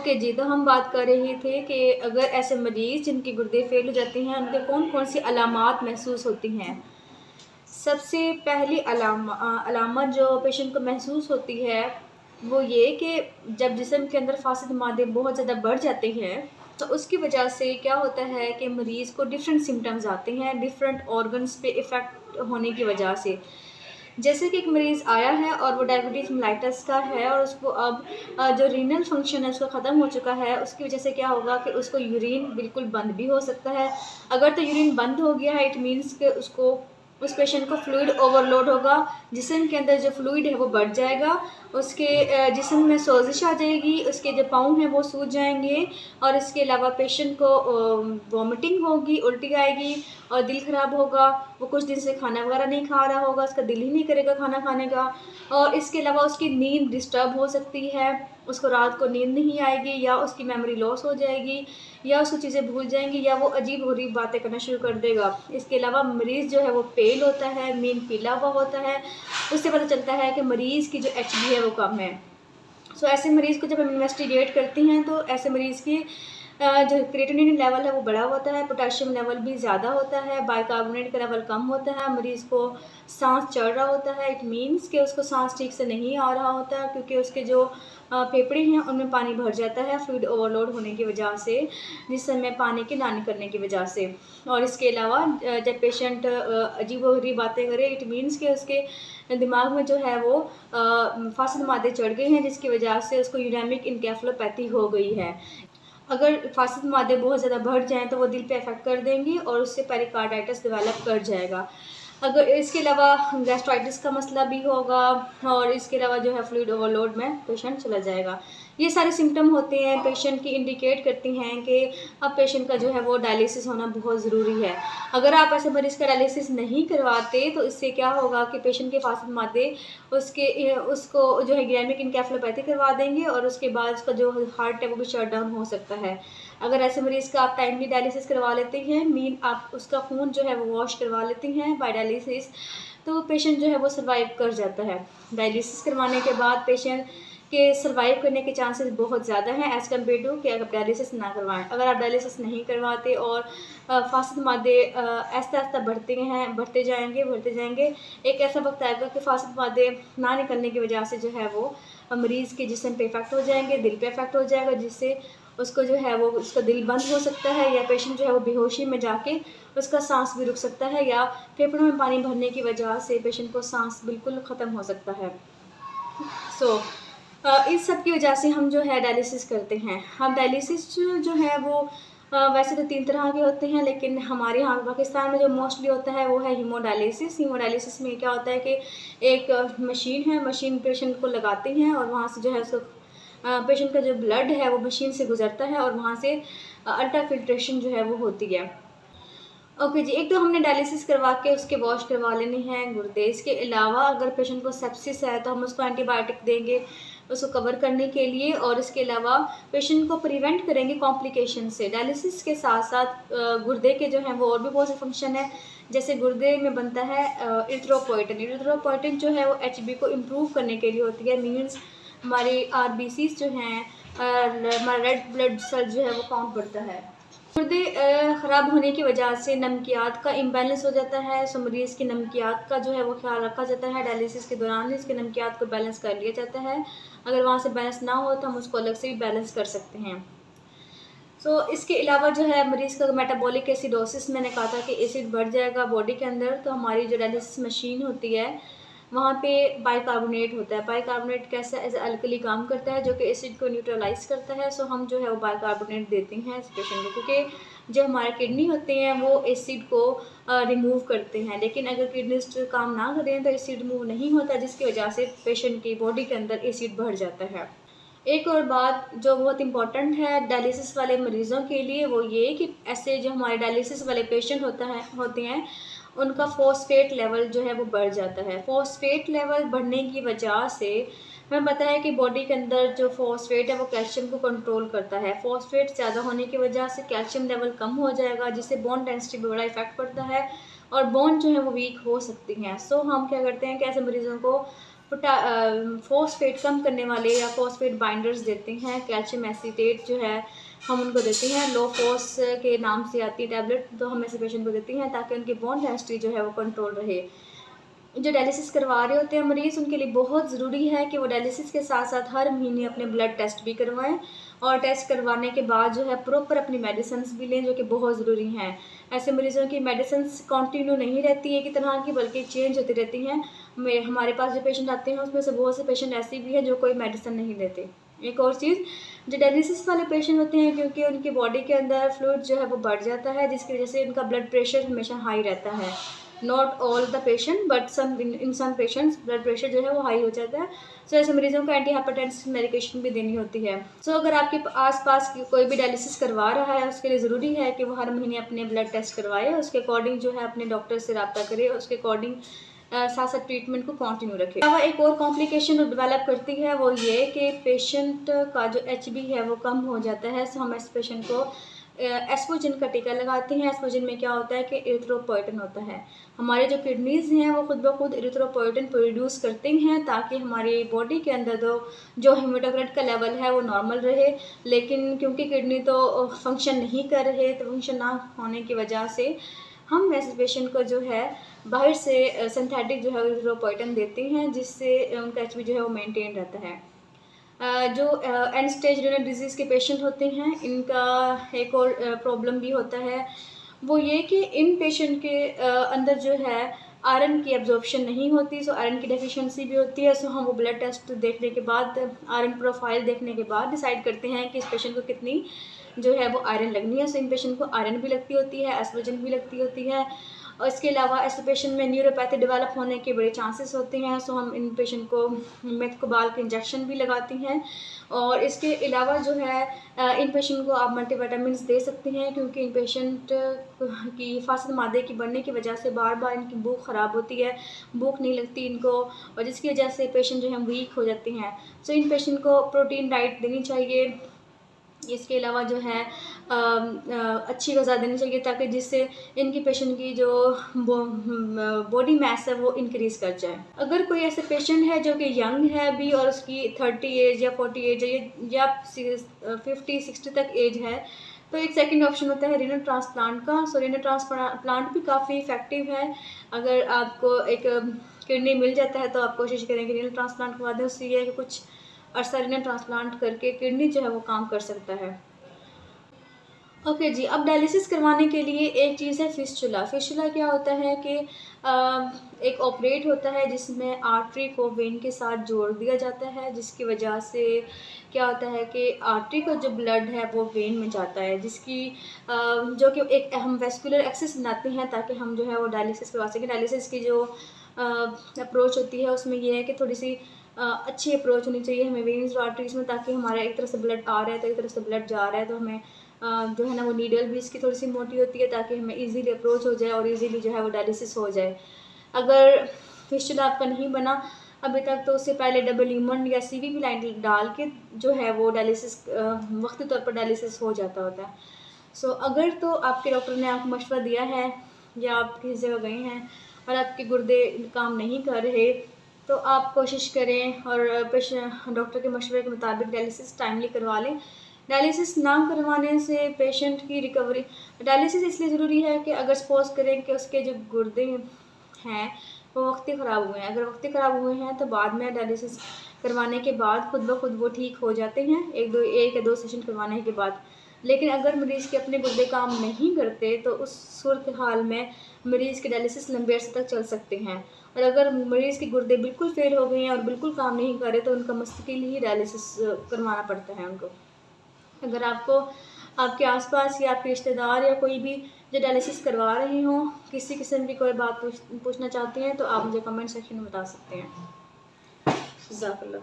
Okay जी, तो हम बात कर रहे थे कि अगर ऐसे मरीज़ जिनके गुर्दे फ़ेल हो जाते हैं, उनके कौन-कौन सी अलामात महसूस होती हैं। सबसे पहली अलामत जो पेशेंट को महसूस होती है, वो ये कि जब जिस्म के अंदर फ़ासिद मादे बहुत ज़्यादा बढ़ जाते हैं, तो उसकी वजह से क्या होता है कि मरीज़ को डिफ़रेंट सिम्पटम्स आते हैं, डिफ़रेंट ऑर्गन्स पे इफ़ेक्ट होने की वजह से। जैसे कि एक मरीज़ आया है और वो डायबिटीज़ मेलाइटस का है और उसको अब जो रीनल फ़ंक्शन है उसका ख़त्म हो चुका है, उसकी वजह से क्या होगा कि उसको यूरिन बिल्कुल बंद भी हो सकता है। अगर तो यूरिन बंद हो गया है, इट मीन्स कि उसको उस पेशेंट को फ्लूइड ओवरलोड होगा, जिस्म के अंदर जो फ्लूइड है वो बढ़ जाएगा, उसके जिस्म में सोज़िश आ जाएगी, उसके जो पाँव हैं वो सूज जाएँगे और इसके अलावा पेशेंट को वॉमिटिंग होगी, उल्टी आएगी और दिल ख़राब होगा। वो कुछ दिन से खाना वगैरह नहीं खा रहा होगा, उसका दिल ही नहीं करेगा खाना खाने का और इसके अलावा उसकी नींद डिस्टर्ब हो सकती है, उसको रात को नींद नहीं आएगी या उसकी मेमोरी लॉस हो जाएगी या उसको चीज़ें भूल जाएँगी या वो अजीब-गरीब बातें करना शुरू कर देगा। इसके अलावा मरीज़ जो है वो पेल होता है, मीन पीला हुआ होता है, उससे पता चलता है कि मरीज़ की जो एचबी है वो कम है। सो ऐसे मरीज़ को जब हम इन्वेस्टिगेट करते हैं तो ऐसे मरीज़ की जो क्रिएटिनिन लेवल है वो बढ़ा होता है, पोटेशियम लेवल भी ज़्यादा होता है, बाइकार्बोनेट का लेवल कम होता है, मरीज़ को साँस चढ़ रहा होता है। इट मीन्स कि उसको साँस ठीक से नहीं आ रहा होता है क्योंकि उसके जो फेफड़े हैं उनमें पानी भर जाता है फ्लूइड ओवरलोड होने की वजह से, जिसमें पानी की ना निकलने की वजह से। और इसके अलावा जब पेशेंट अजीबो-गरीब बातें करे, इट मीन्स कि उसके दिमाग में जो है वो फ़ासिद मादे चढ़ गए हैं जिसकी वजह से उसको यूरेमिक एन्केफ़ेलोपैथी हो गई है। अगर फ़ासिद मादे बहुत ज़्यादा बढ़ जाएँ तो वो दिल पे इफ़ेक्ट कर देंगी और उससे पेरिकार्डाइटिस डेवलप कर जाएगा। अगर इसके अलावा गैस्ट्राइटिस का मसला भी होगा और इसके अलावा जो है फ्लूइड ओवरलोड में पेशेंट चला जाएगा। ये सारे सिम्पटम होते हैं पेशेंट की, इंडिकेट करती हैं कि अब पेशेंट का जो है वो डायलिसिस होना बहुत ज़रूरी है। अगर आप ऐसे मरीज़ का डायलिसिस नहीं करवाते तो इससे क्या होगा कि पेशेंट के फ़ासिद मादे उसको जो है यूरेमिक एन्केफ़ेलोपैथी करवा देंगे और उसके बाद उसका जो हार्ट है वो भी शट डाउन हो सकता है। अगर ऐसे मरीज़ का आप टाइमली डायलिसिस करवा लेते हैं, मीन आप उसका खून जो है वो वॉश करवा लेते हैं बाय डायलिसिस, तो पेशेंट जो है वो सर्वाइव कर जाता है। डायलिसिस करवाने के बाद पेशेंट के सर्वाइव करने के चांसेस बहुत ज़्यादा हैं एज़ कम्पेयर टू कि अगर डायलिसिस ना करवाएँ। अगर आप डायलिसिस नहीं करवाते और फ़ासिद मादे आहिस्ता-आहिस्ता बढ़ते जाएँगे, एक ऐसा वक़्त आएगा कि फ़ासिद मादे ना निकलने की वजह से जो है वो मरीज़ के जिस्म पे इफ़ेक्ट हो जाएँगे, दिल पे इफ़ेक्ट हो जाएगा, जिससे उसको जो है वो उसका दिल बंद हो सकता है या पेशेंट जो है वो बेहोशी में जाके उसका साँस भी रुक सकता है या फेफड़ों में पानी भरने की वजह से पेशेंट को साँस बिल्कुल ख़त्म हो सकता है। सो इस सब की वजह से हम जो है डायलिसिस करते हैं। हम डायलिसिस जो है वो वैसे तो 3 तरह के होते हैं, लेकिन हमारे यहाँ पाकिस्तान में जो मोस्टली होता है वो है हीमोडायलिसिस। हीमोडायलिसिस में क्या होता है कि एक मशीन है, मशीन पेशेंट को लगाते हैं और वहाँ से जो है उसको पेशेंट का जो ब्लड है वो मशीन से गुज़रता है और वहाँ से अल्ट्रा फ़िल्ट्रेशन जो है वो होती है। ओके जी, एक तो हमने डायलिसिस करवा के उसके वॉश करवा लेने हैं गुर्दे। इसके अलावा अगर पेशेंट को सेप्सिस है तो हम उसको एंटीबायोटिक देंगे उसको कवर करने के लिए और इसके अलावा पेशेंट को प्रिवेंट करेंगे कॉम्प्लिकेशन से। डायलिसिस के साथ-साथ गुर्दे के जो हैं वो और भी बहुत से फंक्शन हैं। जैसे गुर्दे में बनता है इरिथ्रोपोइटिन। इरिथ्रोपोइटिन जो है वो एचबी को इम्प्रूव करने के लिए होती है, मीन्स हमारी आरबीसीज़ जो हैं हमारा रेड ब्लड सेल जो है वो काउंट बढ़ता है। गुर्दे ख़राब होने की वजह से नमकियात का इम्बैलेंस हो जाता है, सो मरीज़ की नमकियात का जो है वो ख़्याल रखा जाता है। डायलिसिस के दौरान इसके नमकियात को बैलेंस कर लिया जाता है। अगर वहाँ से बैलेंस ना हो तो हम उसको अलग से भी बैलेंस कर सकते हैं। सो इसके अलावा जो है मरीज़ का मेटाबॉलिक एसिडोसिस, मैंने कहा था कि एसिड बढ़ जाएगा बॉडी के अंदर, तो हमारी जो डायलिसिस मशीन होती है वहाँ पे बाइकार्बोनेट होता है। बाइकार्बोनेट कैसा एज़ अल्कली काम करता है जो कि एसिड को न्यूट्रलाइज़ करता है। सो हम जो है वो बाइकार्बोनेट देते हैं इस पेशेंट को, क्योंकि जो हमारे किडनी होते हैं वो एसिड को रिमूव करते हैं, लेकिन अगर किडनीज़ काम ना करें तो एसिड रिमूव नहीं होता, जिसकी वजह से पेशेंट की बॉडी के अंदर एसिड बढ़ जाता है। एक और बात जो बहुत इम्पोर्टेंट है डायलिसिस वाले मरीज़ों के लिए, वो ये कि ऐसे जो हमारे डायलिसिस वाले पेशेंट होते हैं उनका फ़ॉस्फेट लेवल जो है वो बढ़ जाता है। फ़ॉस्फेट लेवल बढ़ने की वजह से हमें पता है कि बॉडी के अंदर जो फ़ॉस्फेट है वो कैल्शियम को कंट्रोल करता है। फ़ॉस्फेट ज़्यादा होने की वजह से कैल्शियम लेवल कम हो जाएगा, जिससे बोन डेंसिटी पे बड़ा इफ़ेक्ट पड़ता है और बोन जो है वो वीक हो सकती हैं। सो हम क्या करते हैं कि ऐसे मरीज़ों को फॉस्फेट कम करने वाले या फॉस्फेट बाइंडर्स देते हैं। कैल्शियम एसीटेट जो है हम उनको देते हैं, लो फॉस के नाम से आती है टैबलेट, तो हम ऐसे पेशेंट को देती हैं ताकि उनकी बोन डेंसिटी जो है वो कंट्रोल रहे। जो डायलिसिस करवा रहे होते हैं मरीज़, उनके लिए बहुत ज़रूरी है कि वो डायलिसिस के साथ साथ हर महीने अपने ब्लड टेस्ट भी करवाएं, और टेस्ट करवाने के बाद जो है प्रॉपर अपनी मेडिसिन्स भी लें, जो कि बहुत ज़रूरी हैं। ऐसे मरीज़ों की मेडिसिन्स कंटिन्यू नहीं रहती है एक ही तरह की, बल्कि चेंज होती रहती हैं। हमारे पास जो पेशेंट आते हैं उसमें से बहुत से पेशेंट ऐसे भी हैं जो कोई मेडिसिन नहीं लेते। एक और चीज़, जो डायलिसिस वाले पेशेंट होते हैं, क्योंकि उनकी बॉडी के अंदर फ्लूइड जो है वो बढ़ जाता है, जिसकी वजह से उनका ब्लड प्रेशर हमेशा हाई रहता है। Not all the patient but some in some patients blood pressure जो है वो हाई हो जाता है। सो ऐसे मरीजों को एंटी हाइपरटेंसिव मेडिकेशन भी देनी होती है। सो अगर आपके आसपास कोई भी डायलिसिस करवा रहा है, उसके लिए ज़रूरी है कि वो हर महीने अपने ब्लड टेस्ट करवाए, उसके अकॉर्डिंग जो है अपने डॉक्टर से रब्ता करे, उसके अकॉर्डिंग साथ साथ ट्रीटमेंट को कंटिन्यू रखे। अलावा एक और कॉम्प्लिकेशन डेवलप करती है वो ये कि पेशेंट का जो HB है वो कम हो जाता है। सो हम इस पेशेंट को एस्ट्रोजन का टीका लगाते हैं। एस्ट्रोजन में क्या होता है कि एरिथ्रोपोएटिन होता है। हमारे जो किडनीज़ हैं वो खुद ब खुद एरिथ्रोपोएटिन प्रोड्यूस करते हैं ताकि हमारी बॉडी के अंदर जो हेमाटोक्रिट का लेवल है वो नॉर्मल रहे। लेकिन क्योंकि किडनी तो फंक्शन नहीं कर रहे, तो फंक्शन ना होने की वजह से हम ऐसे पेशेंट को जो है बाहर से सिंथेटिक जो है एरिथ्रोपोएटिन देते हैं, जिससे उनका HB जो है वो मेंटेन रहता है। जो एंड स्टेज रीनल डिजीज़ के पेशेंट होते हैं, इनका एक और प्रॉब्लम भी होता है, वो ये कि इन पेशेंट के अंदर जो है आयरन की एब्जॉर्प्शन नहीं होती। सो आयरन की डेफिशिएंसी भी होती है। सो हम वो ब्लड टेस्ट देखने के बाद, आयरन प्रोफाइल देखने के बाद डिसाइड करते हैं कि इस पेशेंट को कितनी जो है वो आयरन लगनी है। सो इन पेशेंट को आयरन भी लगती होती है, एस्ट्रोजन भी लगती होती है, और इसके अलावा ऐसे पेशेंट में न्यूरोपैथी डेवलप होने के बड़े चांसेस होते हैं। सो हम इन पेशेंट को मेथकोबाल के इंजेक्शन भी लगाती हैं। और इसके अलावा जो है इन पेशेंट को आप मल्टीविटामिन्स दे सकते हैं, क्योंकि इन पेशेंट की फासद मादे की बढ़ने की वजह से बार बार इनकी भूख ख़राब होती है, भूख नहीं लगती इनको, और जिसकी वजह से पेशेंट जो है वीक हो जाते हैं। सो इन पेशेंट को प्रोटीन डाइट देनी चाहिए। इसके अलावा जो है अच्छी ग़िज़ा देनी चाहिए, ताकि जिससे इनकी पेशेंट की जो बॉडी मैस है वो इंक्रीज़ कर जाए। अगर कोई ऐसे पेशेंट है जो कि यंग है अभी और उसकी 30 एज या 40 एज या 50-60 तक एज है, तो एक सेकंड ऑप्शन होता है रीनल ट्रांसप्लांट का। सो रीनल ट्रांसप्लांट भी काफ़ी इफ़ेक्टिव है। अगर आपको एक किडनी मिल जाता है तो आप कोशिश करें कि रीनल ट्रांसप्लांट करवा दें। उससे ये है कि कुछ अर्सा रीनल ट्रांसप्लांट करके किडनी जो है वो काम कर सकता है। ओके जी, अब डायलिसिस करवाने के लिए एक चीज़ है फिस्चुला। फिस्चुला क्या होता है कि एक ऑपरेट होता है जिसमें आर्टरी को वेन के साथ जोड़ दिया जाता है, जिसकी वजह से क्या होता है कि आर्टरी का जो ब्लड है वो वेन में जाता है, जिसकी जो कि एक हम वेस्कुलर एक्सेस बनाते हैं ताकि हम जो है वो डायलिसिस करवा सकें। डायलिसिस की जो अप्रोच होती है उसमें ये है कि थोड़ी सी अच्छी अप्रोच होनी चाहिए हमें वेन्स और आर्टरीज़ में, ताकि हमारा एक तरफ से ब्लड आ रहा है तो एक तरफ से ब्लड जा रहा है, तो हमें जो है ना वो नीडल भी इसकी थोड़ी सी मोटी होती है ताकि हमें इजीली अप्रोच हो जाए और इजीली जो है वो डायलिसिस हो जाए। अगर फिस्चुला आपका नहीं बना अभी तक, तो उससे पहले डबल ह्यूमन या CVV लाइन डाल के जो है वो डायलिसिस वक्ती तौर पर डायलिसिस हो जाता होता है। सो अगर तो आपके डॉक्टर ने आपको मशवरा दिया है या आप किसी जगह गए हैं और आपके गुर्दे काम नहीं कर रहे, तो आप कोशिश करें और डॉक्टर के मशवरे के मुताबिक डायलिसिस टाइमली करवा लें। डायलिसिस ना करवाने से पेशेंट की रिकवरी, डायलिसिस इसलिए ज़रूरी है कि अगर सपोज़ करें कि उसके जो गुर्दे हैं वो वक्ती ख़राब हुए हैं, अगर वक्ती ख़राब हुए हैं तो बाद में डायलिसिस करवाने के बाद खुद ब खुद वो ठीक हो जाते हैं, एक या दो सेशन करवाने के बाद। लेकिन अगर मरीज़ के अपने गुर्दे काम नहीं करते तो उस सूरत हाल में मरीज़ के डायलिसिस लंबे अरसे तक चल सकते हैं। और अगर मरीज़ के गुर्दे बिल्कुल फेल हो गए हैं और बिल्कुल काम नहीं कर रहे, तो उनका मुस्तकिल ही डायलिसिस करवाना पड़ता है उनको। अगर आपको आपके आसपास या आपके रिश्तेदार या कोई भी जो डायलिसिस करवा रहे हों, किसी किस्म की कोई बात पूछना चाहते हैं, तो आप मुझे कमेंट सेक्शन में बता सकते हैं। जज़ाकल्लाह।